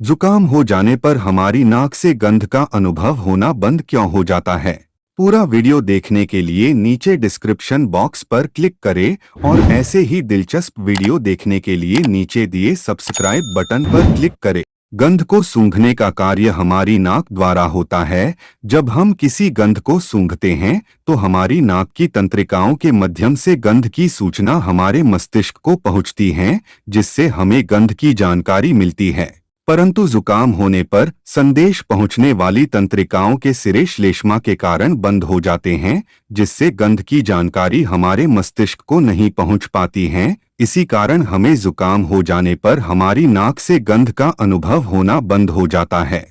जुकाम हो जाने पर हमारी नाक से गंध का अनुभव होना बंद क्यों हो जाता है? पूरा वीडियो देखने के लिए नीचे डिस्क्रिप्शन बॉक्स पर क्लिक करें और ऐसे ही दिलचस्प वीडियो देखने के लिए नीचे दिए सब्सक्राइब बटन पर क्लिक करें। गंध को सूंघने का कार्य हमारी नाक द्वारा होता है। जब हम किसी गंध को सूंघते हैं तो हमारी नाक की तंत्रिकाओं के माध्यम से गंध की सूचना हमारे मस्तिष्क को पहुंचती है, जिससे हमें गंध की जानकारी मिलती है। परंतु जुकाम होने पर संदेश पहुंचने वाली तंत्रिकाओं के सिरे श्लेष्मा के कारण बंद हो जाते हैं, जिससे गंध की जानकारी हमारे मस्तिष्क को नहीं पहुंच पाती है। इसी कारण हमें जुकाम हो जाने पर हमारी नाक से गंध का अनुभव होना बंद हो जाता है।